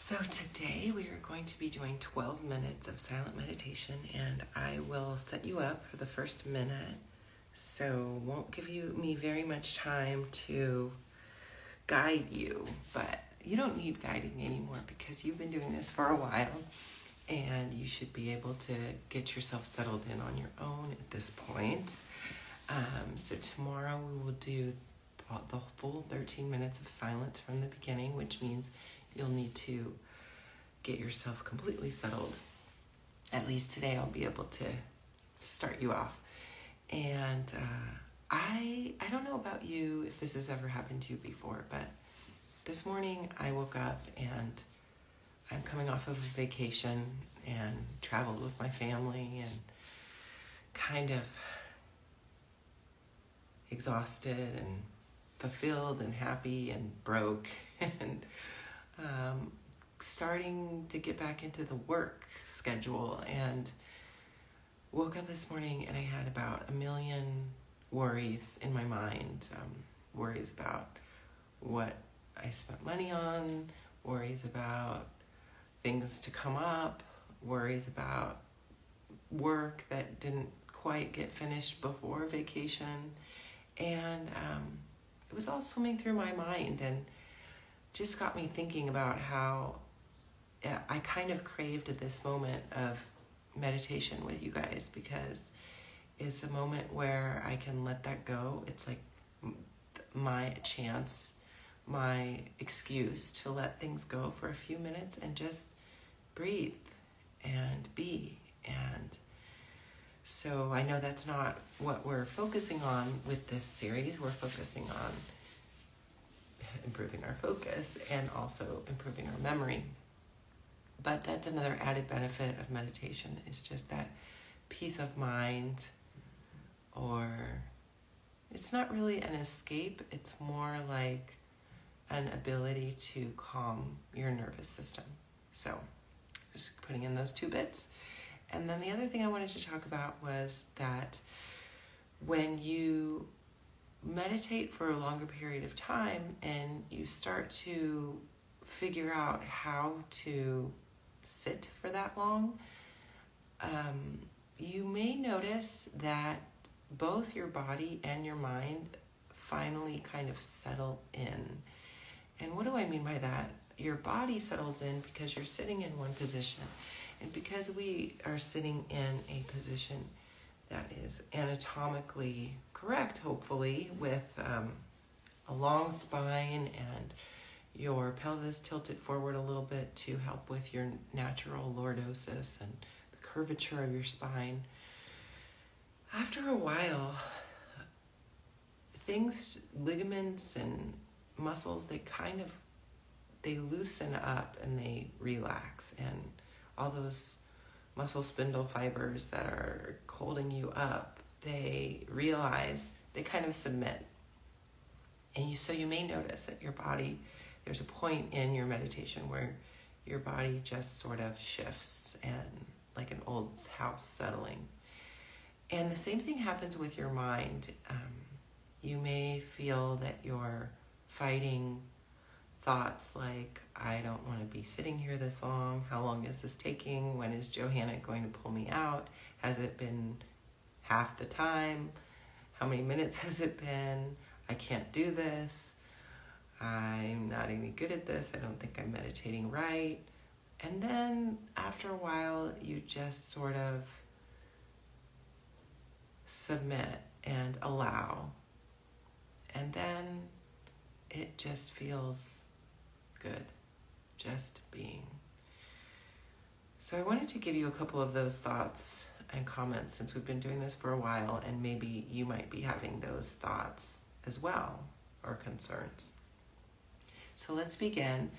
So today we are going to be doing 12 minutes of silent meditation, and I will set you up for the first minute. So won't give me very much time to guide you, but you don't need guiding anymore because you've been doing this for a while and you should be able to get yourself settled in on your own at this point. So tomorrow we will do the full 13 minutes of silence from the beginning, which means you'll need to get yourself completely settled. At least today I'll be able to start you off. And I don't know about you if this has ever happened to you before, but this morning I woke up and I'm coming off of a vacation and traveled with my family and kind of exhausted and fulfilled and happy and broke and starting to get back into the work schedule, and woke up this morning and I had about 1 million worries in my mind. Worries about what I spent money on, worries about things to come up, worries about work that didn't quite get finished before vacation, and it was all swimming through my mind and just got me thinking about how I kind of craved this moment of meditation with you guys, because it's a moment where I can let that go. It's like my chance, my excuse to let things go for a few minutes and just breathe and be. And so I know that's not what we're focusing on with this series. We're focusing on improving our focus and also improving our memory. But that's another added benefit of meditation, is just that peace of mind, or it's not really an escape, it's more like an ability to calm your nervous system. So just putting in those two bits. And then the other thing I wanted to talk about was that when you meditate for a longer period of time and you start to figure out how to sit for that long, you may notice that both your body and your mind finally kind of settle in. And what do I mean by that? Your body settles in because you're sitting in one position. And because we are sitting in a position that is anatomically correct, hopefully, with a long spine and your pelvis tilted forward a little bit to help with your natural lordosis and the curvature of your spine, after a while, ligaments and muscles, they loosen up and they relax, and all those muscle spindle fibers that are holding you up, they realize, they kind of submit. And so you may notice that your body, there's a point in your meditation where your body just sort of shifts, and like an old house settling. And the same thing happens with your mind. You may feel that you're fighting thoughts like, I don't want to be sitting here this long. How long is this taking? When is Johanna going to pull me out? Has it been half the time? How many minutes has it been? I can't do this. I'm not any good at this. I don't think I'm meditating right. And then after a while, you just sort of submit and allow. And then it just feels good, just being. So I wanted to give you a couple of those thoughts and comments, since we've been doing this for a while, and maybe you might be having those thoughts as well, or concerns. So let's begin.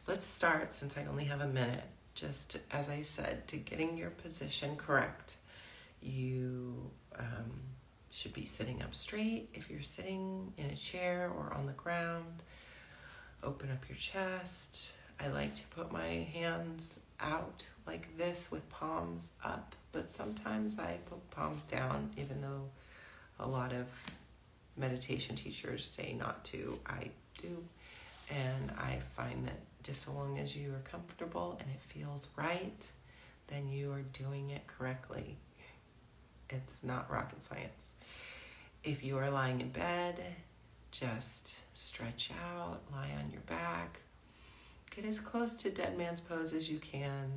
Let's start, since I only have a minute, just as I said, to getting your position correct. You should be sitting up straight. If you're sitting in a chair or on the ground, open up your chest. I like to put my hands out like this with palms up, but sometimes I put palms down, even though a lot of meditation teachers say not to. I do. And I find that just so long as you are comfortable and it feels right, then you are doing it correctly. It's not rocket science. If you are lying in bed, just stretch out, lie on your back. Get as close to dead man's pose as you can.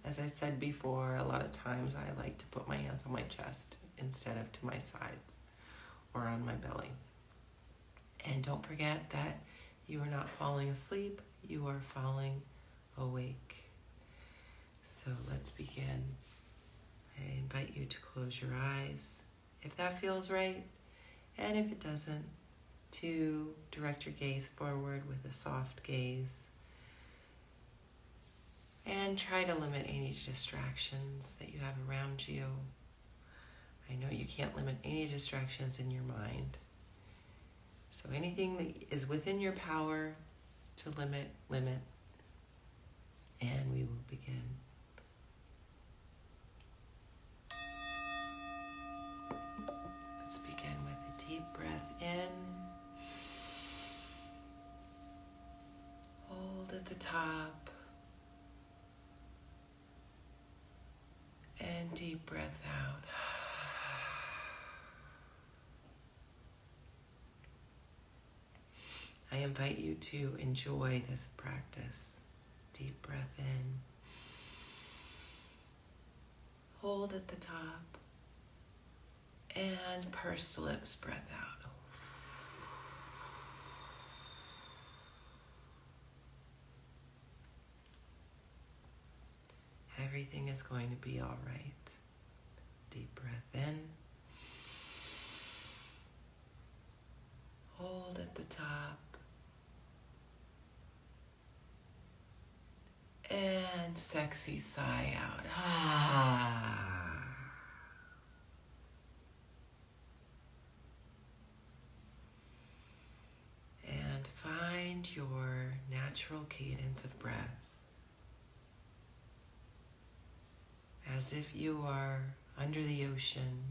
As I said before, a lot of times I like to put my hands on my chest instead of to my sides or on my belly. And don't forget that you are not falling asleep, you are falling awake. So let's begin. I invite you to close your eyes if that feels right, and if it doesn't, to direct your gaze forward with a soft gaze. And try to limit any distractions that you have around you. I know you can't limit any distractions in your mind. So anything that is within your power to limit. And we will begin. Let's begin with a deep breath in. Hold at the top. And deep breath out. I invite you to enjoy this practice. Deep breath in. Hold at the top. And pursed lips, breath out. Everything is going to be all right. Deep breath in. Hold at the top. And sexy sigh out. And find your natural cadence of breath. As if you are under the ocean,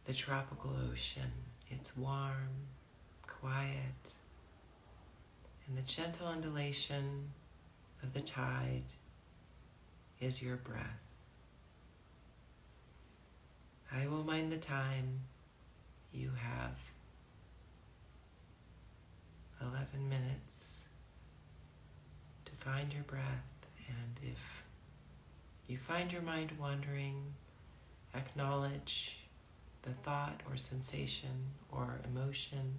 the tropical ocean. It's warm, quiet, and the gentle undulation of the tide is your breath. I will mind the time. You have 11 minutes to find your breath, and if you find your mind wandering, acknowledge the thought or sensation or emotion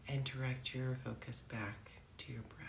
and direct your focus back to your breath.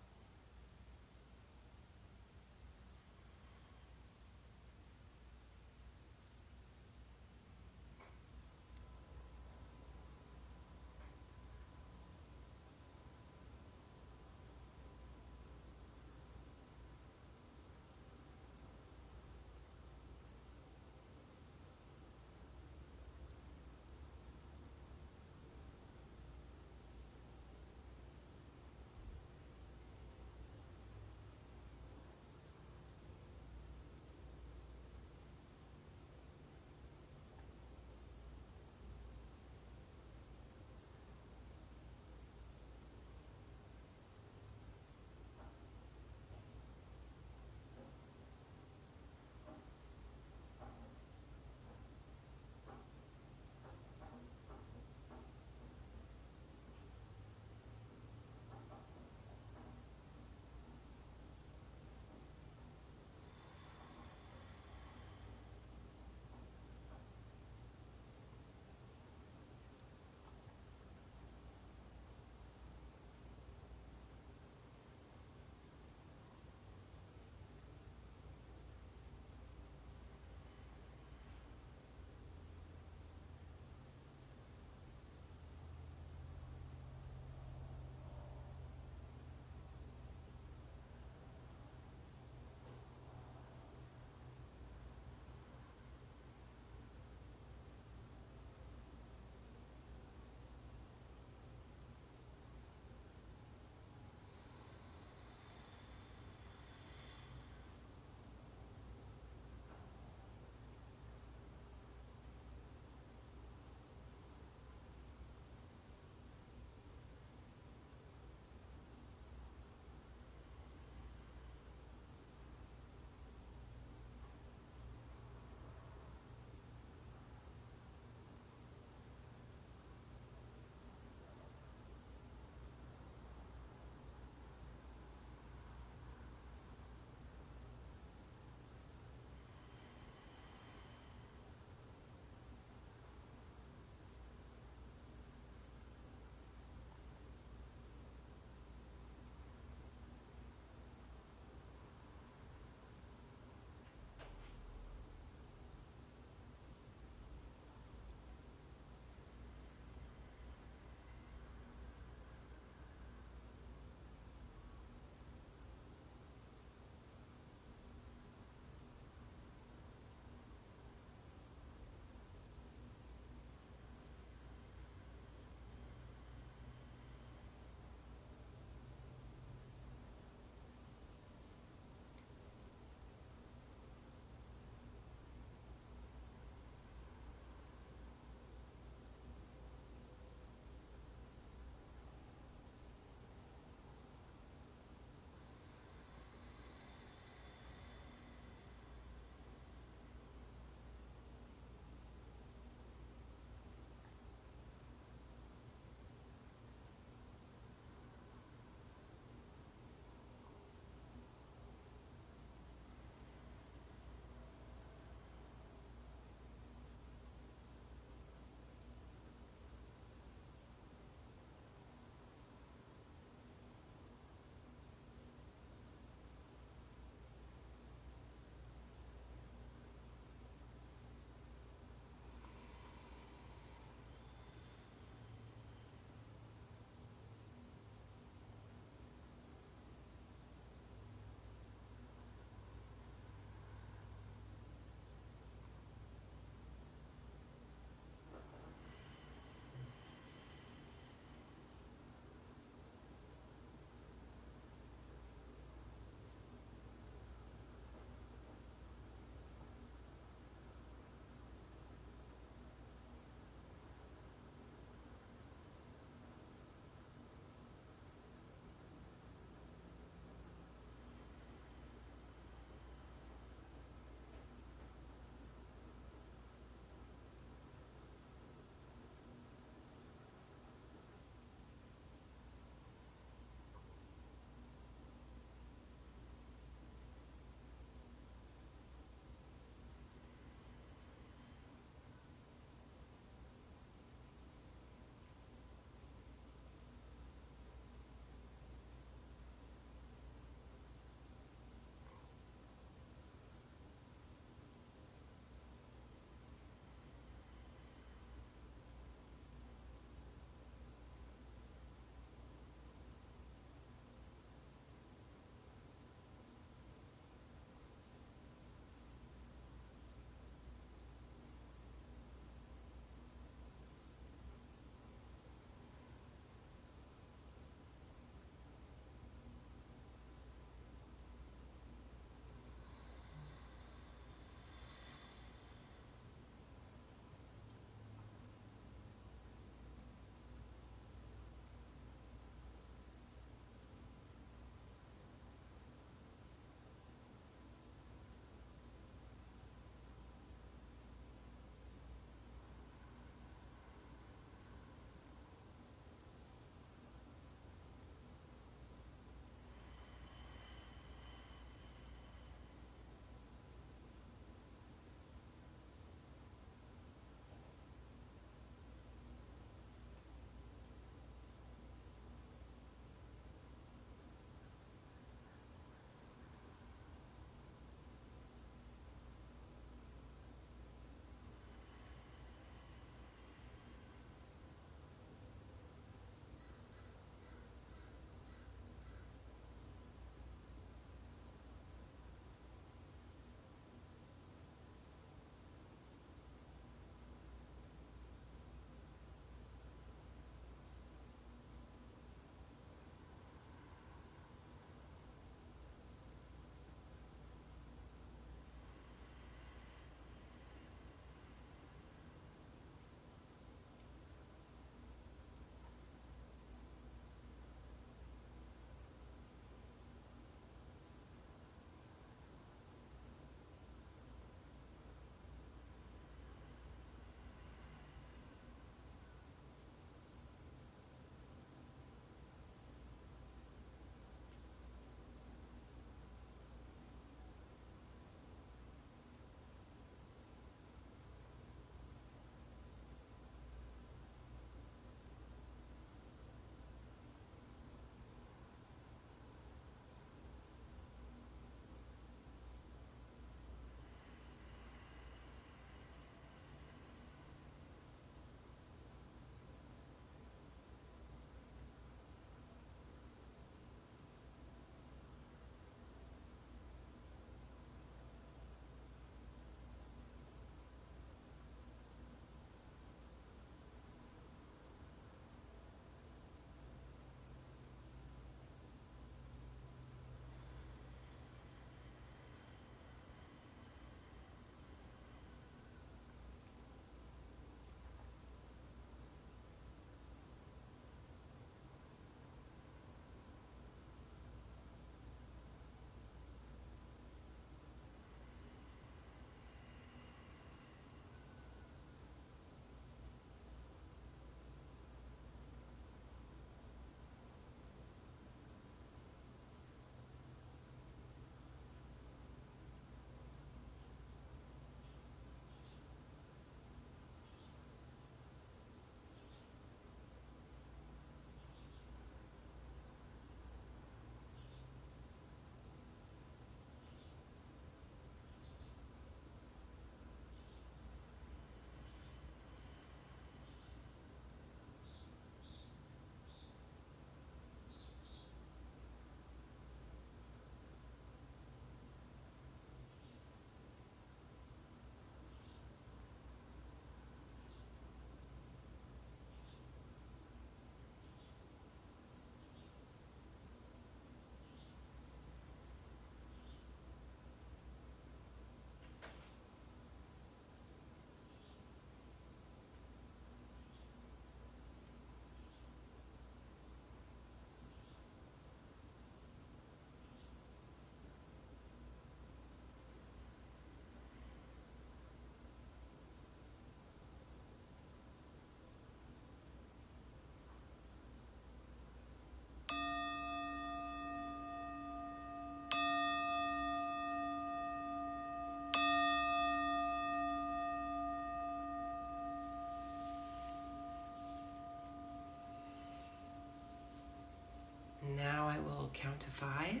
count to 5.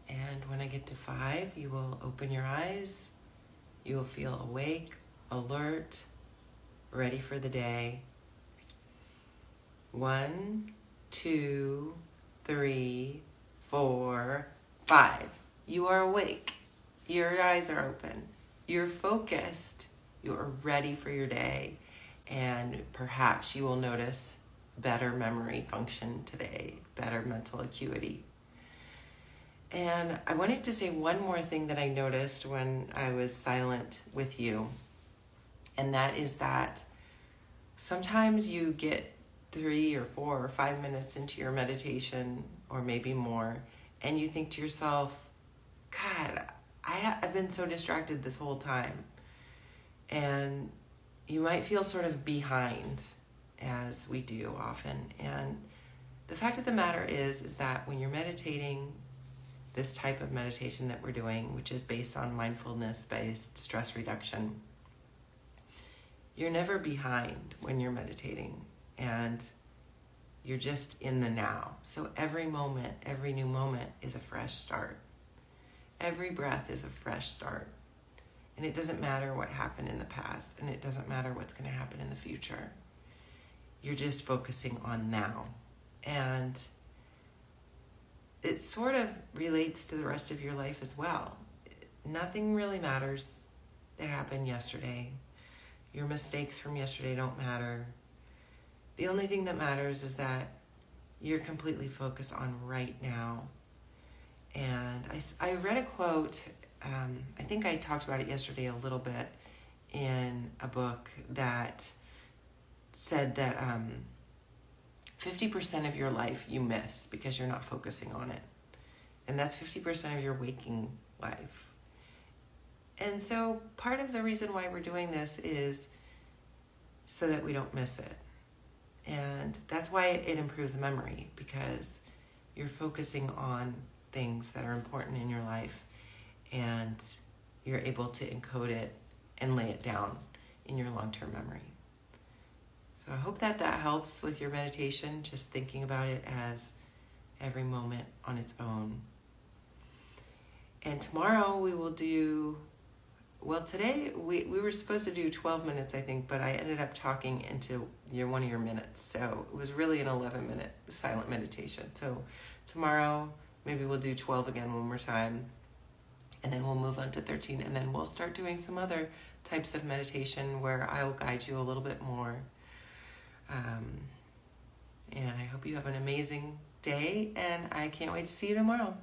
And when I get to 5, you will open your eyes. You will feel awake, alert, ready for the day. 1, 2, 3, 4, 5. You are awake. Your eyes are open. You're focused. You are ready for your day. And perhaps you will notice better memory function today, better mental acuity. And I wanted to say one more thing that I noticed when I was silent with you. And that is that sometimes you get 3 or 4 or 5 minutes into your meditation, or maybe more, and you think to yourself, God, I've been so distracted this whole time. And you might feel sort of behind, as we do often. And the fact of the matter is that when you're meditating, this type of meditation that we're doing, which is based on mindfulness-based stress reduction, you're never behind when you're meditating, and you're just in the now. So every moment, every new moment is a fresh start. Every breath is a fresh start. And it doesn't matter what happened in the past, and it doesn't matter what's going to happen in the future. You're just focusing on now. And it sort of relates to the rest of your life as well. Nothing really matters that happened yesterday. Your mistakes from yesterday don't matter. The only thing that matters is that you're completely focused on right now. And I read a quote, I think I talked about it yesterday a little bit, in a book that said that 50% of your life you miss because you're not focusing on it. And that's 50% of your waking life. And so part of the reason why we're doing this is so that we don't miss it. And that's why it improves memory, because you're focusing on things that are important in your life, and you're able to encode it and lay it down in your long-term memory. So I hope that helps with your meditation, just thinking about it as every moment on its own. And tomorrow we will do, well, today we were supposed to do 12 minutes, I think, but I ended up talking into one of your minutes. So it was really an 11-minute silent meditation. So tomorrow maybe we'll do 12 again one more time, and then we'll move on to 13, and then we'll start doing some other types of meditation where I'll guide you a little bit more. And I hope you have an amazing day, and I can't wait to see you tomorrow.